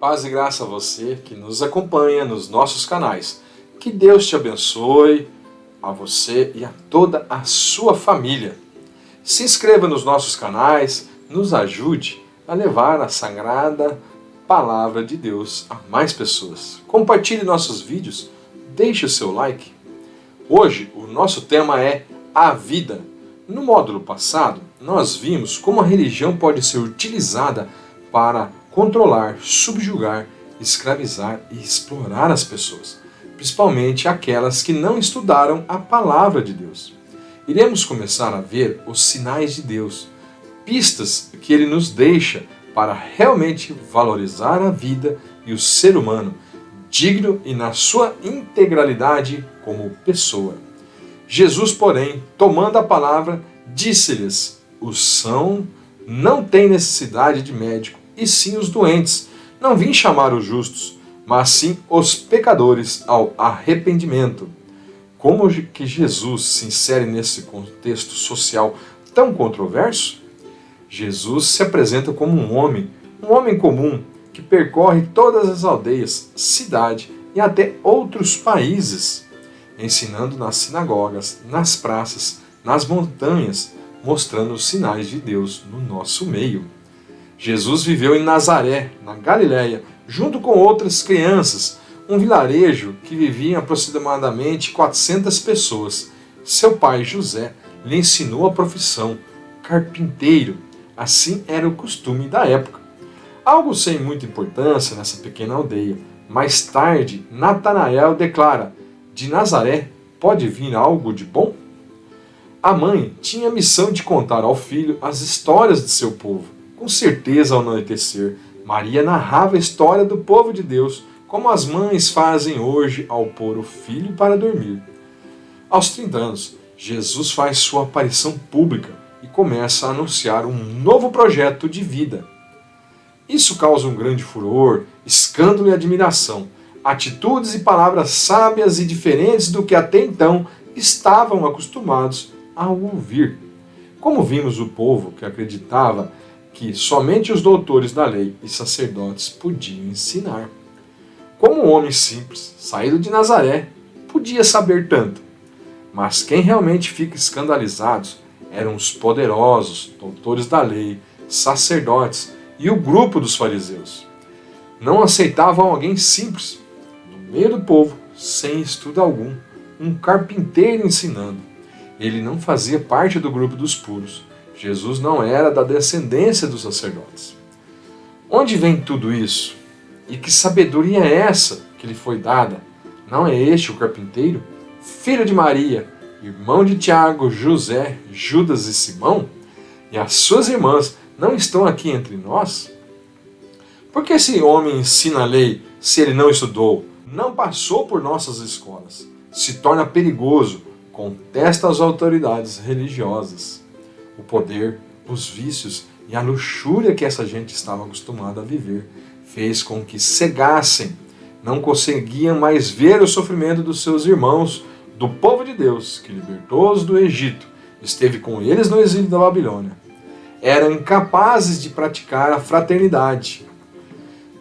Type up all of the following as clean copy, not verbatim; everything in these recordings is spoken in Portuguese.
Paz e graça a você que nos acompanha nos nossos canais. Que Deus te abençoe, a você e a toda a sua família. Se inscreva nos nossos canais, nos ajude a levar a sagrada palavra de Deus a mais pessoas. Compartilhe nossos vídeos, deixe o seu like. Hoje o nosso tema é a vida. No módulo passado, nós vimos como a religião pode ser utilizada para controlar, subjugar, escravizar e explorar as pessoas, principalmente aquelas que não estudaram a palavra de Deus. Iremos começar a ver os sinais de Deus, pistas que Ele nos deixa para realmente valorizar a vida e o ser humano, digno e na sua integralidade como pessoa. Jesus, porém, tomando a palavra, disse-lhes: os sãos não têm necessidade de médico, e sim os doentes. Não vim chamar os justos, mas sim os pecadores ao arrependimento. Como que Jesus se insere nesse contexto social tão controverso? Jesus se apresenta como um homem comum, que percorre todas as aldeias, cidade e até outros países, ensinando nas sinagogas, nas praças, nas montanhas, mostrando os sinais de Deus no nosso meio. Jesus viveu em Nazaré, na Galiléia, junto com outras crianças, um vilarejo que vivia aproximadamente 400 pessoas. Seu pai, José, lhe ensinou a profissão, carpinteiro. Assim era o costume da época. Algo sem muita importância nessa pequena aldeia. Mais tarde, Natanael declara: de Nazaré pode vir algo de bom? A mãe tinha a missão de contar ao filho as histórias de seu povo. Com certeza, ao anoitecer, Maria narrava a história do povo de Deus, como as mães fazem hoje ao pôr o filho para dormir. Aos 30 anos, Jesus faz sua aparição pública e começa a anunciar um novo projeto de vida. Isso causa um grande furor, escândalo e admiração, atitudes e palavras sábias e diferentes do que até então estavam acostumados a ouvir. Como vimos, o povo que acreditava que somente os doutores da lei e sacerdotes podiam ensinar. Como um homem simples, saído de Nazaré, podia saber tanto. Mas quem realmente fica escandalizado eram os poderosos, doutores da lei, sacerdotes e o grupo dos fariseus. Não aceitavam alguém simples, no meio do povo, sem estudo algum, um carpinteiro ensinando. Ele não fazia parte do grupo dos puros. Jesus não era da descendência dos sacerdotes. Onde vem tudo isso? E que sabedoria é essa que lhe foi dada? Não é este o carpinteiro? Filho de Maria, irmão de Tiago, José, Judas e Simão? E as suas irmãs não estão aqui entre nós? Por que esse homem ensina a lei se ele não estudou, não passou por nossas escolas? Se torna perigoso, contesta as autoridades religiosas. O poder, os vícios e a luxúria que essa gente estava acostumada a viver fez com que cegassem, não conseguiam mais ver o sofrimento dos seus irmãos, do povo de Deus, que libertou-os do Egito, esteve com eles no exílio da Babilônia. Eram incapazes de praticar a fraternidade.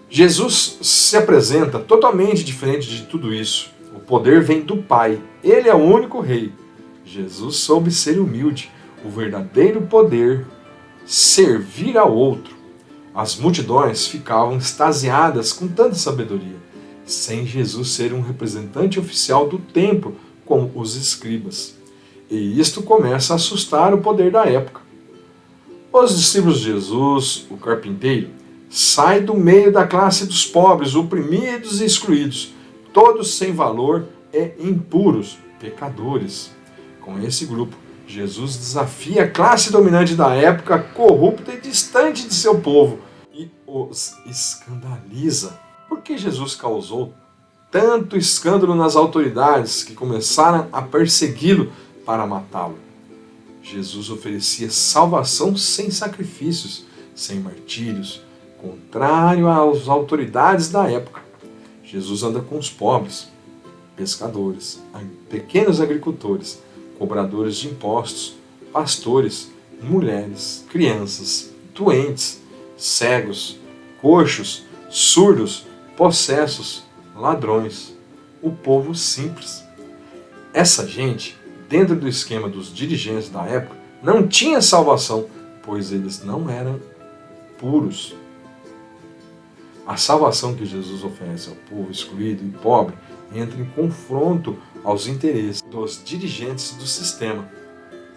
Jesus se apresenta totalmente diferente de tudo isso. O poder vem do Pai, Ele é o único Rei. Jesus soube ser humilde. O verdadeiro poder, servir ao outro. As multidões ficavam extasiadas com tanta sabedoria, sem Jesus ser um representante oficial do templo, como os escribas. E isto começa a assustar o poder da época. Os discípulos de Jesus, o carpinteiro, saem do meio da classe dos pobres, oprimidos e excluídos, todos sem valor e impuros, pecadores. Com esse grupo, Jesus desafia a classe dominante da época, corrupta e distante de seu povo, e os escandaliza. Por que Jesus causou tanto escândalo nas autoridades que começaram a persegui-lo para matá-lo? Jesus oferecia salvação sem sacrifícios, sem martírios, contrário às autoridades da época. Jesus anda com os pobres, pescadores, pequenos agricultores, cobradores de impostos, pastores, mulheres, crianças, doentes, cegos, coxos, surdos, possessos, ladrões, o povo simples. Essa gente, dentro do esquema dos dirigentes da época, não tinha salvação, pois eles não eram puros. A salvação que Jesus oferece ao povo excluído e pobre entra em confronto aos interesses dos dirigentes do sistema.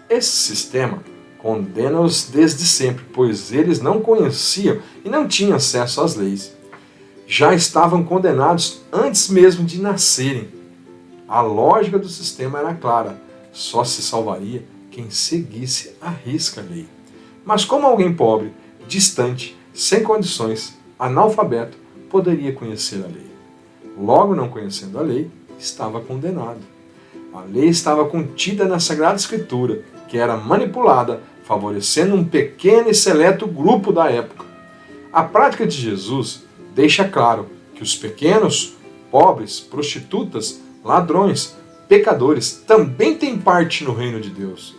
Esse sistema condena-os desde sempre, pois eles não conheciam e não tinham acesso às leis. Já estavam condenados antes mesmo de nascerem. A lógica do sistema era clara: só se salvaria quem seguisse à risca a lei. Mas como alguém pobre, distante, sem condições, analfabeto, poderia conhecer a lei? Logo, não conhecendo a lei, estava condenado. A lei estava contida na Sagrada Escritura, que era manipulada, favorecendo um pequeno e seleto grupo da época. A prática de Jesus deixa claro que os pequenos, pobres, prostitutas, ladrões, pecadores também têm parte no reino de Deus.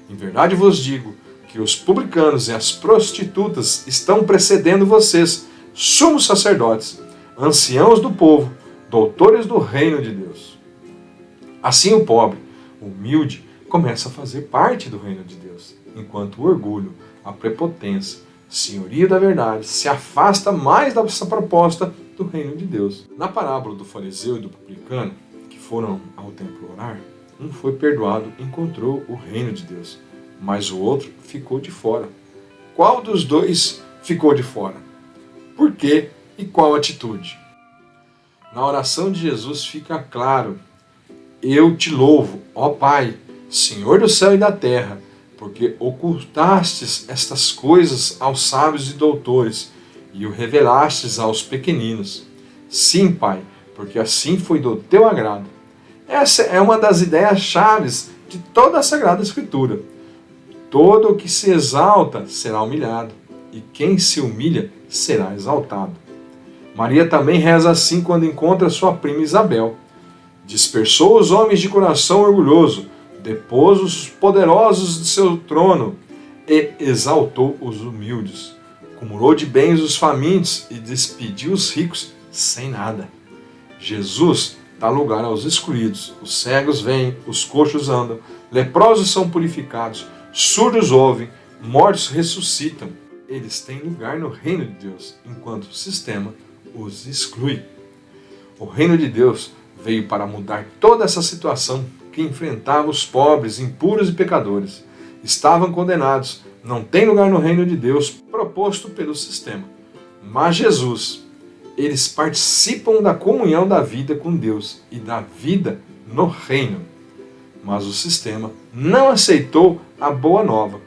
Em verdade vos digo que os publicanos e as prostitutas estão precedendo vocês, sumos sacerdotes, anciãos do povo, doutores do reino de Deus. Assim o pobre, humilde, começa a fazer parte do reino de Deus, enquanto o orgulho, a prepotência, senhorio da verdade se afasta mais dessa proposta do reino de Deus. Na parábola do fariseu e do publicano, que foram ao templo orar, um foi perdoado e encontrou o reino de Deus, mas o outro ficou de fora. Qual dos dois ficou de fora? Por quê e qual atitude? Na oração de Jesus fica claro: eu te louvo, ó Pai, Senhor do céu e da terra, porque ocultastes estas coisas aos sábios e doutores e o revelastes aos pequeninos. Sim, Pai, porque assim foi do teu agrado. Essa é uma das ideias chaves de toda a Sagrada Escritura. Todo o que se exalta será humilhado, e quem se humilha será exaltado. Maria também reza assim quando encontra sua prima Isabel. Dispersou os homens de coração orgulhoso, depôs os poderosos de seu trono e exaltou os humildes. Cumulou de bens os famintos e despediu os ricos sem nada. Jesus dá lugar aos excluídos. Os cegos vêm, os coxos andam, leprosos são purificados, surdos ouvem, mortos ressuscitam. Eles têm lugar no reino de Deus, enquanto o sistema os exclui. O reino de Deus veio para mudar toda essa situação que enfrentava os pobres, impuros e pecadores. Estavam condenados, não têm lugar no reino de Deus proposto pelo sistema. Mas Jesus, eles participam da comunhão da vida com Deus e da vida no reino. Mas o sistema não aceitou a boa nova,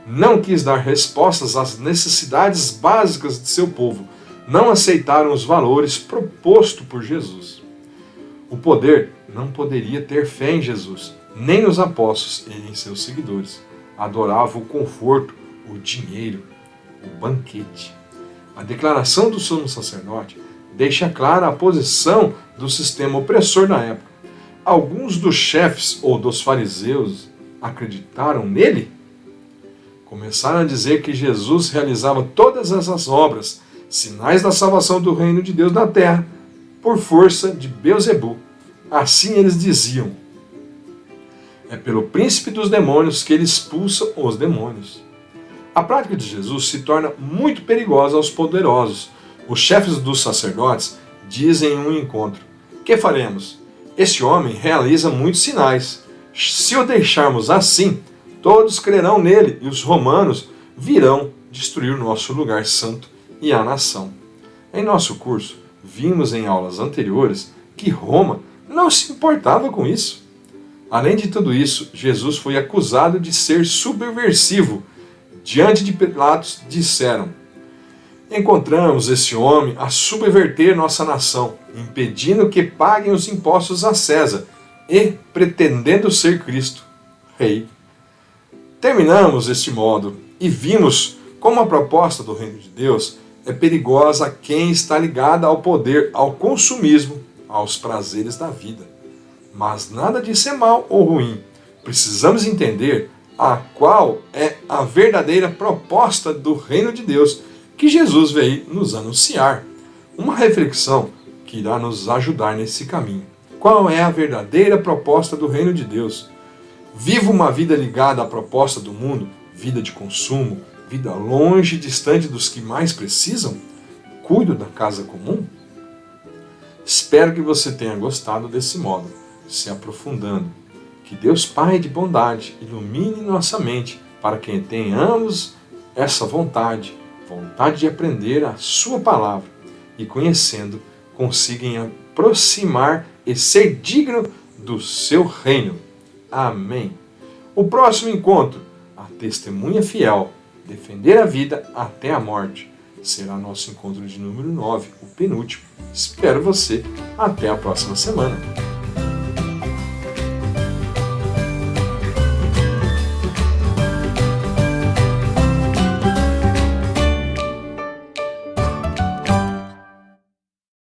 não quis dar respostas às necessidades básicas de seu povo, não aceitaram os valores propostos por Jesus. O poder não poderia ter fé em Jesus, nem nos apóstolos e em seus seguidores. Adorava o conforto, o dinheiro, o banquete. A declaração do sumo sacerdote deixa clara a posição do sistema opressor na época. Alguns dos chefes ou dos fariseus acreditaram nele? Começaram a dizer que Jesus realizava todas essas obras, sinais da salvação do reino de Deus na terra, por força de Beelzebu. Assim eles diziam: é pelo príncipe dos demônios que ele expulsa os demônios. A prática de Jesus se torna muito perigosa aos poderosos. Os chefes dos sacerdotes dizem em um encontro: que faremos? Este homem realiza muitos sinais. Se o deixarmos assim, todos crerão nele e os romanos virão destruir o nosso lugar santo e a nação. Em nosso curso, vimos em aulas anteriores que Roma não se importava com isso. Além de tudo isso, Jesus foi acusado de ser subversivo. Diante de Pilatos, disseram: encontramos esse homem a subverter nossa nação, impedindo que paguem os impostos a César e pretendendo ser Cristo, rei. Terminamos deste modo e vimos como a proposta do reino de Deus é perigosa a quem está ligado ao poder, ao consumismo, aos prazeres da vida. Mas nada disso é mal ou ruim. Precisamos entender a qual é a verdadeira proposta do reino de Deus que Jesus veio nos anunciar. uma reflexão que irá nos ajudar nesse caminho. Qual é a verdadeira proposta do reino de Deus? Vivo uma vida ligada à proposta do mundo, vida de consumo, vida longe e distante dos que mais precisam? Cuido da casa comum? Espero que você tenha gostado desse modo, se aprofundando. Que Deus Pai de bondade ilumine nossa mente para que tenhamos essa vontade de aprender a sua palavra e conhecendo, consigam aproximar e ser digno do seu reino. Amém. O próximo encontro, a testemunha fiel, defender a vida até a morte, será nosso encontro de número 9, o penúltimo. Espero você até a próxima semana.